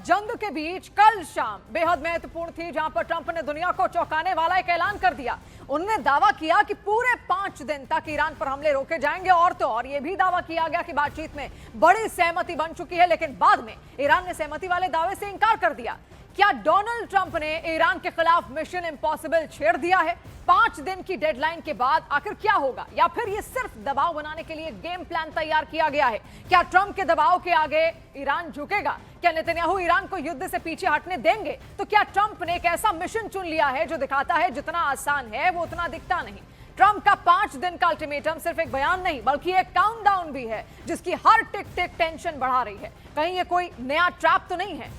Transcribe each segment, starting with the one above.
जंग के बीच कल शाम बेहद महत्वपूर्ण थी, जहां पर ट्रंप ने दुनिया को चौंकाने वाला एक ऐलान कर दिया। उन्होंने दावा किया कि पूरे 5 दिन तक ईरान पर हमले रोके जाएंगे और तो और यह भी दावा किया गया कि बातचीत में बड़ी सहमति बन चुकी है, लेकिन बाद में ईरान ने सहमति वाले दावे से इनकार कर दिया। क्या डोनाल्ड ट्रंप ने ईरान के खिलाफ मिशन इम्पॉसिबल छेड़ दिया है? 5 दिन की डेडलाइन के बाद आखिर क्या होगा, या फिर ये सिर्फ दबाव बनाने के लिए गेम प्लान तैयार किया गया है? क्या ट्रंप के दबाव के आगे ईरान झुकेगा? क्या नेतन्याहू ईरान को युद्ध से पीछे हटने देंगे? तो क्या ट्रंप ने एक ऐसा मिशन चुन लिया है जो दिखाता है जितना आसान है वो उतना दिखता नहीं? ट्रंप का 5 दिन का अल्टीमेटम सिर्फ एक बयान नहीं बल्कि एक काउंटडाउन भी है, जिसकी हर टिक टिक टेंशन बढ़ा रही है। कहीं ये कोई नया ट्रैप तो नहीं है?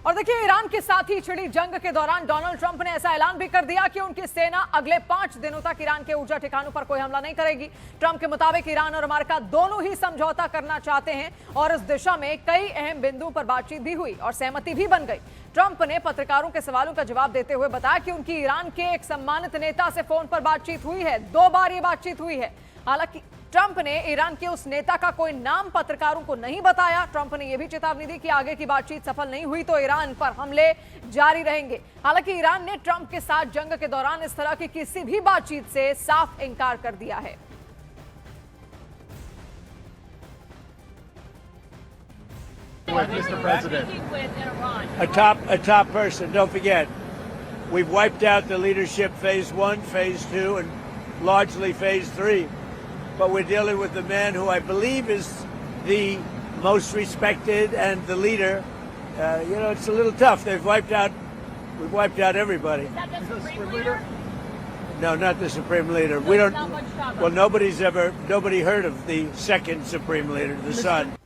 और देखिए, ईरान के साथ ही छिड़ी जंग के दौरान डोनाल्ड ट्रंप ने ऐसा ऐलान भी कर दिया कि उनकी सेना अगले 5 दिनों तक ईरान के ऊर्जा ठिकानों पर कोई हमला नहीं करेगी। ट्रंप के मुताबिक ईरान और अमेरिका दोनों ही समझौता करना चाहते हैं और इस दिशा में कई अहम बिंदुओं पर बातचीत भी हुई और सहमति भी बन गई। ट्रंप ने पत्रकारों के सवालों का जवाब देते हुए बताया कि उनकी ईरान के एक सम्मानित नेता से फोन पर बातचीत हुई है। 2 बार ये बातचीत हुई है। हालांकि ट्रंप ने ईरान के उस नेता का कोई नाम पत्रकारों को नहीं बताया। ट्रंप ने यह भी चेतावनी दी कि आगे की बातचीत सफल नहीं हुई तो ईरान पर हमले जारी रहेंगे। हालांकि ईरान ने ट्रंप के साथ जंग के दौरान इस तरह की किसी भी बातचीत से साफ इनकार कर दिया है। Mr. President, a top person. Don't forget, we've wiped out the leadership phase 1, phase 2, and largely phase 3. But we're dealing with the man who I believe is the most respected and the leader. It's a little tough. We've wiped out everybody. Is that the Supreme Leader? No, not the Supreme Leader. So We there's don't. not much talk. Well, nobody heard of the second Supreme Leader, the son.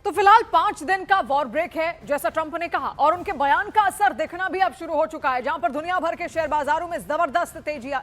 तो फिलहाल 5 दिन का war break है, जैसा Trump ने कहा, और उनके बयान का असर दिखना भी अब शुरू हो चुका है, जहां पर दुनिया भर के शेयर बाजारों में जबरदस्त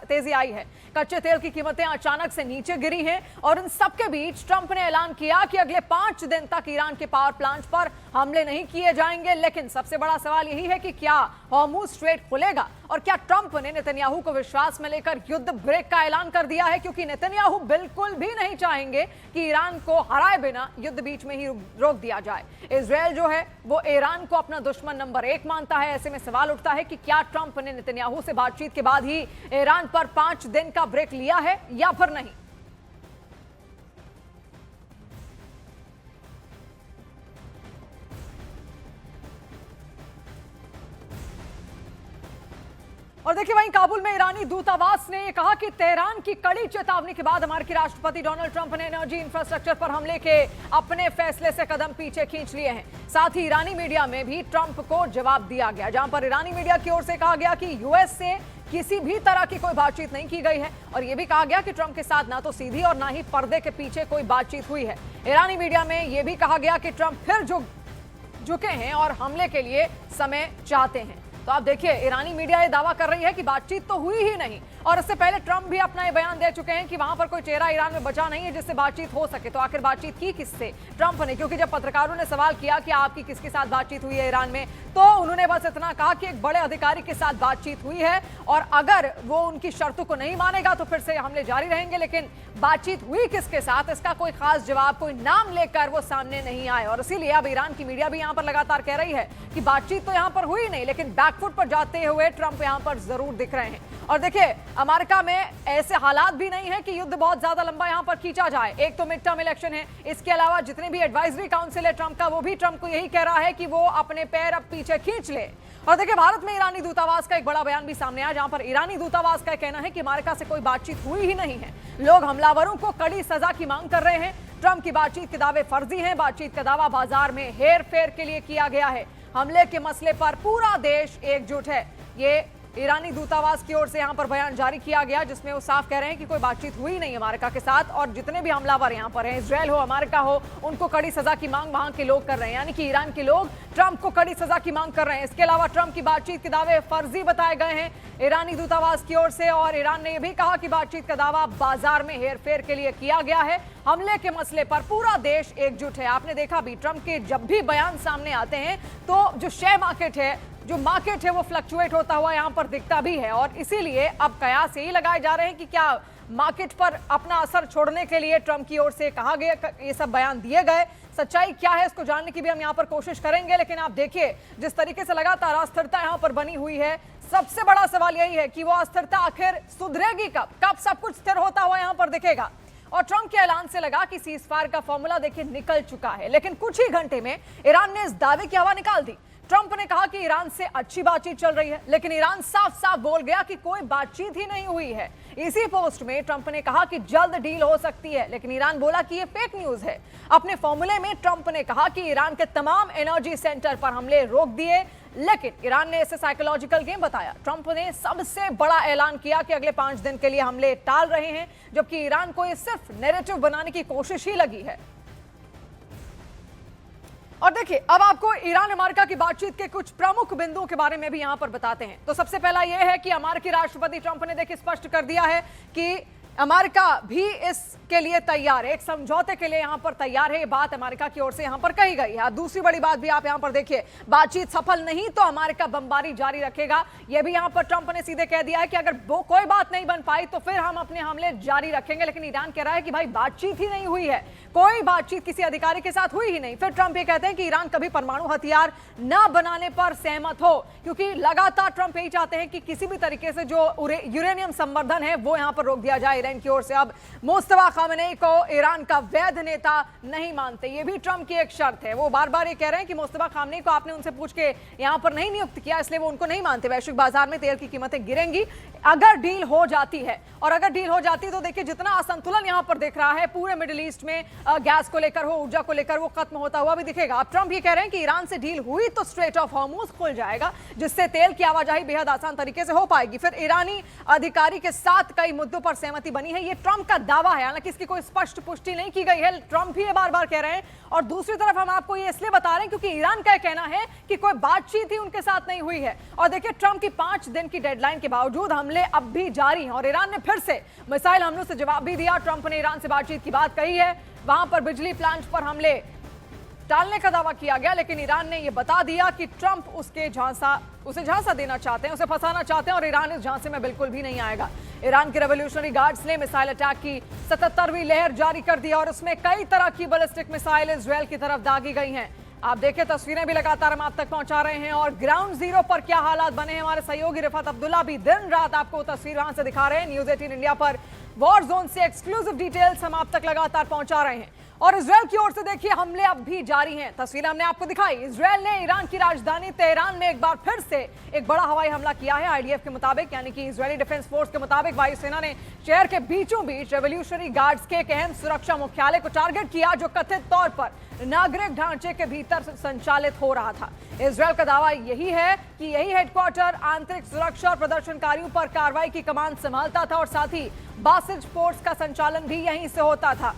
तेजी आई है। कच्चे तेल की कीमतें अचानक से नीचे गिरी हैं और इन सबके बीच ट्रंप ने ऐलान किया कि अगले 5 दिन तक ईरान के पावर प्लांट पर हमले नहीं किए जाएंगे। लेकिन सबसे बड़ा सवाल यही है कि क्या हॉर्मुज स्ट्रेट खुलेगा और क्या ट्रंप ने नेतन्याहू को विश्वास में लेकर युद्ध ब्रेक का ऐलान कर दिया है? क्योंकि नेतन्याहू बिल्कुल भी नहीं चाहेंगे कि ईरान को हराए बिना युद्ध बीच में ही रोक दिया जाए। इजराइल जो है वो ईरान को अपना दुश्मन नंबर 1 मानता है। ऐसे में सवाल उठता है कि क्या ट्रंप ने नेतन्याहू से बातचीत के बाद ही ईरान पर 5 दिन का ब्रेक लिया है या फिर नहीं? और देखिए, वहीं काबुल में ईरानी दूतावास ने कहा कि तेहरान की कड़ी चेतावनी के बाद अमेरिकी राष्ट्रपति डोनाल्ड ट्रंप ने एनर्जी इंफ्रास्ट्रक्चर पर हमले के अपने फैसले से कदम पीछे खींच लिए हैं। साथ ही ईरानी मीडिया में भी ट्रंप को जवाब दिया गया, जहां पर ईरानी मीडिया की ओर से कहा गया कि यूएस से किसी भी तरह की कोई बातचीत नहीं की गई है और यह भी कहा गया कि ट्रंप के साथ ना तो सीधी और ना ही पर्दे के पीछे कोई बातचीत हुई है। ईरानी मीडिया में यह भी कहा गया कि ट्रंप फिर झुके हैं और हमले के लिए समय चाहते हैं। तो आप देखिए, ईरानी मीडिया ये दावा कर रही है कि बातचीत तो हुई ही नहीं, और इससे पहले ट्रंप भी अपना ये बयान दे चुके हैं कि वहां पर कोई चेहरा ईरान में बचा नहीं है जिससे बातचीत हो सके। तो आखिर बातचीत की किससे ट्रंप ने? क्योंकि जब पत्रकारों ने सवाल किया कि आपकी किसके साथ बातचीत हुई है ईरान में, तो उन्होंने बस इतना कहा कि एक बड़े अधिकारी के साथ बातचीत हुई है और अगर वो उनकी शर्तों को नहीं मानेगा तो फिर से हमले जारी रहेंगे। लेकिन बातचीत हुई किसके साथ, इसका कोई खास जवाब, कोई नाम लेकर वो सामने नहीं आए। और इसीलिए अब ईरान की मीडिया भी यहां पर लगातार कह रही है कि बातचीत तो यहां पर हुई नहीं, लेकिन बैकफुट पर जाते हुए ट्रंप यहां पर जरूर दिख रहे हैं। और देखिए, अमेरिका में ऐसे हालात भी नहीं है कि युद्ध बहुत ज्यादा लंबा यहां पर खींचा जाए। एक तो मिड टर्म इलेक्शन है, इसके अलावा जितने भी एडवाइजरी काउंसिल है ट्रंप का, वो भी ट्रंप को यही कह रहा है कि वो अपने पैर अब पीछे खींच ले। और देखिए, भारत में ईरानी दूतावास का एक बड़ा बयान भी सामने आया, जहां पर ईरानी दूतावास का कहना है कि अमेरिका से कोई बातचीत हुई ही नहीं है। लोग हमलावरों को कड़ी सजा की मांग कर रहे हैं। ट्रंप की बातचीत के दावे फर्जी हैं। बातचीत का दावा बाजार में हेर फेर के लिए किया गया है। हमले के मसले पर पूरा देश एकजुट है। ये ईरानी दूतावास की ओर से यहां पर बयान जारी किया गया, जिसमें वो साफ कह रहे हैं कि कोई बातचीत हुई नहीं अमेरिका के साथ, और जितने भी हमलावर यहां पर हैं, इजराइल हो, अमेरिका हो, उनको कड़ी सजा की मांग वहां के लोग कर रहे हैं। यानी कि ईरान के लोग ट्रंप को कड़ी सजा की मांग कर रहे हैं। इसके अलावा ट्रंप की बातचीत के दावे फर्जी बताए गए हैं ईरानी दूतावास की ओर से, और ईरान ने यह भी कहा कि बातचीत का दावा बाजार में हेरफेर के लिए किया गया है। हमले के मसले पर पूरा देश एकजुट है। आपने देखा भी, ट्रंप के जब भी बयान सामने आते हैं तो जो शेयर मार्केट है, जो मार्केट है, वो फ्लक्चुएट होता हुआ यहां पर दिखता भी है। और इसीलिए अब कयास यही लगाए जा रहे हैं कि क्या मार्केट पर अपना असर छोड़ने के लिए ट्रंप की ओर से कहा गया, ये सब बयान दिए गए। सच्चाई क्या है इसको जानने की भी हम यहाँ पर कोशिश करेंगे, लेकिन आप देखिए जिस तरीके से लगातार अस्थिरता यहाँ पर बनी हुई है, सबसे बड़ा सवाल यही है कि वो अस्थिरता आखिर सुधरेगी कब सब कुछ स्थिर होता हुआ यहाँ पर दिखेगा। और ट्रंप के ऐलान से लगा कि सीजफायर का फॉर्मूला देखिए निकल चुका है, लेकिन कुछ ही घंटे में ईरान ने इस दावे की हवा निकाल दी। ट्रंप ने कहा कि ईरान से अच्छी बातचीत चल रही है, लेकिन ईरान साफ साफ बोल गया कि कोई बातचीत ही नहीं हुई है। इसी पोस्ट में ट्रंप ने कहा कि जल्द डील हो सकती है, लेकिन ईरान बोला कि यह फेक न्यूज है। अपने फॉर्मूले में ट्रंप ने कहा कि ईरान के तमाम एनर्जी सेंटर पर हमले रोक दिए, लेकिन ईरान ने इसे साइकोलॉजिकल गेम बताया। ट्रंप ने सबसे बड़ा ऐलान किया कि अगले 5 दिन के लिए हमले टाल रहे हैं, जबकि ईरान को ये सिर्फ नैरेटिव बनाने की कोशिश ही लगी है। और देखिए अब आपको ईरान अमेरिका की बातचीत के कुछ प्रमुख बिंदुओं के बारे में भी यहां पर बताते हैं। तो सबसे पहला यह है कि अमेरिकी राष्ट्रपति ट्रंप ने देखिए स्पष्ट कर दिया है कि अमेरिका भी इसके लिए तैयार है, एक समझौते के लिए यहां पर तैयार है। ये बात अमेरिका की ओर से यहां पर कही गई है। दूसरी बड़ी बात भी आप यहां पर देखिए, बातचीत सफल नहीं तो अमेरिका बमबारी जारी रखेगा। यह भी यहां पर ट्रंप ने सीधे कह दिया है कि अगर वो कोई बात नहीं बन पाई तो फिर हम अपने हमले जारी रखेंगे। लेकिन ईरान कह रहा है कि भाई बातचीत ही नहीं हुई है, कोई बातचीत किसी अधिकारी के साथ हुई ही नहीं। फिर ट्रंप ये कहते हैं कि ईरान कभी परमाणु हथियार न बनाने पर सहमत हो, क्योंकि लगातार ट्रंप यही चाहते हैं कि किसी भी तरीके से जो यूरेनियम संवर्धन है वो यहां पर रोक दिया जाए ईरान की ओर से। अब मुस्तफा खामेनेई को ईरान का वैध नेता नहीं मानते, ये भी ट्रंप की एक शर्त है। वो बार बार ये कह रहे हैं कि मुस्तफा खामेनेई को आपने उनसे पूछ के यहां पर नहीं नियुक्त किया, इसलिए वो उनको नहीं मानते। वैश्विक बाजार में तेल की कीमतें गिरेंगी अगर डील हो जाती है, और अगर डील हो जाती है तो देखिए जितना असंतुलन यहां पर दिख रहा है पूरे मिडिल ईस्ट में, गैस को लेकर हो, ऊर्जा को लेकर, वो खत्म होता हुआ भी दिखेगा। अब ट्रंप ये कह रहे हैं कि ईरान से डील हुई तो स्ट्रेट ऑफ हॉर्मुज खुल जाएगा, जिससे तेल की आवाजाही बेहद आसान तरीके से हो पाएगी। फिर ईरानी अधिकारी के साथ कई मुद्दों पर सहमति बनी है, ये ट्रंप का दावा है, हालांकि इसकी कोई स्पष्ट पुष्टि नहीं की गई है। ट्रंप भी ये बार बार कह रहे हैं। और दूसरी तरफ हम आपको ये इसलिए बता रहे हैं क्योंकि ईरान का कहना है कि कोई बातचीत ही उनके साथ नहीं हुई है। और देखिए ट्रंप की 5 दिन की डेडलाइन के बावजूद हमले अब भी जारी हैं, और ईरान ने फिर से मिसाइल हमलों से जवाब भी दिया। ट्रंप ने ईरान से बातचीत की बात कही है, वहां पर बिजली प्लांट पर हमले टालने का दावा किया गया, लेकिन ईरान ने यह बता दिया कि ट्रंप उसे झांसा देना चाहते हैं, उसे फंसाना चाहते हैं, और ईरान इस झांसे में बिल्कुल भी नहीं आएगा। ईरान के रेवोल्यूशनरी गार्ड्स ने मिसाइल अटैक की 77वीं लहर जारी कर दी, और उसमें कई तरह की बैलिस्टिक मिसाइल इजरायल की तरफ दागी गई हैं। आप देखिए तस्वीरें भी लगातार हम आप तक पहुंचा रहे हैं, और ग्राउंड जीरो पर क्या हालात बने हैं हमारे सहयोगी रिफत अब्दुल्ला भी दिन रात आपको तस्वीर वहां से दिखा रहे हैं। न्यूज़ 18 इंडिया पर वॉर जोन से एक्सक्लूसिव डिटेल्स हम आप तक लगातार पहुंचा रहे हैं। और इजरायल की ओर से देखिए हमले अब भी जारी हैं, तस्वीरें हमने आपको दिखाई। इजरायल ने ईरान की राजधानी तेहरान में एक बार फिर से एक बड़ा हवाई हमला किया है। आईडीएफ के मुताबिक, यानी कि इजरायली डिफेंस फोर्स के मुताबिक, वायुसेना ने शहर के बीचों बीच रेवोल्यूशनरी गार्ड्स के एक अहम सुरक्षा मुख्यालय को टारगेट किया, जो कथित तौर पर नागरिक ढांचे के भीतर संचालित हो रहा था। इजरायल का दावा यही है कि यही हेडक्वार्टर आंतरिक सुरक्षा और प्रदर्शनकारियों पर कार्रवाई की कमान संभालता था, और साथ ही बासिज फोर्स का संचालन भी यहीं से होता था।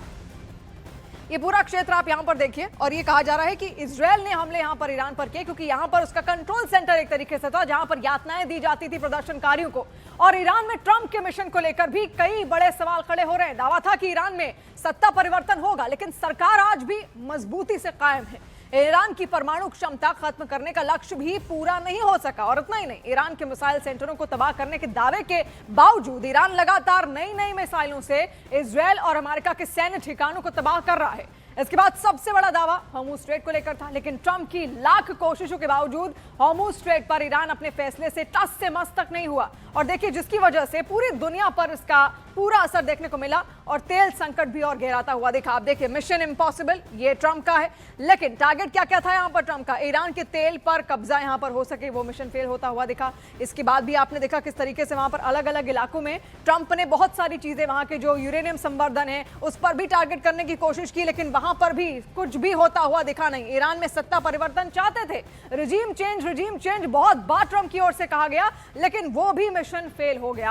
ये पूरा क्षेत्र आप यहां पर देखिए, और ये कहा जा रहा है कि इजरायल ने हमले यहां पर ईरान पर किए क्योंकि यहां पर उसका कंट्रोल सेंटर एक तरीके से था, जहां पर यातनाएं दी जाती थी प्रदर्शनकारियों को। और ईरान में ट्रंप के मिशन को लेकर भी कई बड़े सवाल खड़े हो रहे हैं। दावा था कि ईरान में सत्ता परिवर्तन होगा, लेकिन सरकार आज भी मजबूती से कायम है। ईरान की परमाणु क्षमता खत्म करने का लक्ष्य भी पूरा नहीं हो सका, और इतना ही नहीं, ईरान के मिसाइल सेंटरों को तबाह करने के दावे के बावजूद ईरान लगातार नई नई मिसाइलों से इजरायल और अमेरिका के सैन्य ठिकानों को तबाह कर रहा है। इसके बाद सबसे बड़ा दावा हॉर्मुज स्ट्रेट को लेकर था, लेकिन ट्रंप की लाख कोशिशों के बावजूद हॉर्मुज स्ट्रेट पर ईरान अपने फैसले से टस से मस तक नहीं हुआ। और देखिए जिसकी वजह से पूरी दुनिया पर इसका पूरा असर देखने को मिला, और तेल संकट भी और गहराता हुआ देखा। आप देखिए मिशन इम्पॉसिबल ये ट्रंप का है, लेकिन टारगेट क्या क्या था यहाँ पर ट्रंप का? ईरान के तेल पर कब्जा यहाँ पर हो सके, वो मिशन फेल होता हुआ दिखा। इसके बाद भी आपने देखा किस तरीके से वहां पर अलग अलग इलाकों में ट्रंप ने बहुत सारी चीजें, वहां के जो यूरेनियम संवर्धन है उस पर भी टारगेट करने की कोशिश की, लेकिन वहां पर भी कुछ भी होता हुआ दिखा नहीं। ईरान में सत्ता परिवर्तन चाहते थे, रिजीम चेंज बहुत बार ट्रंप की ओर से कहा गया, लेकिन वो भी मिशन फेल हो गया।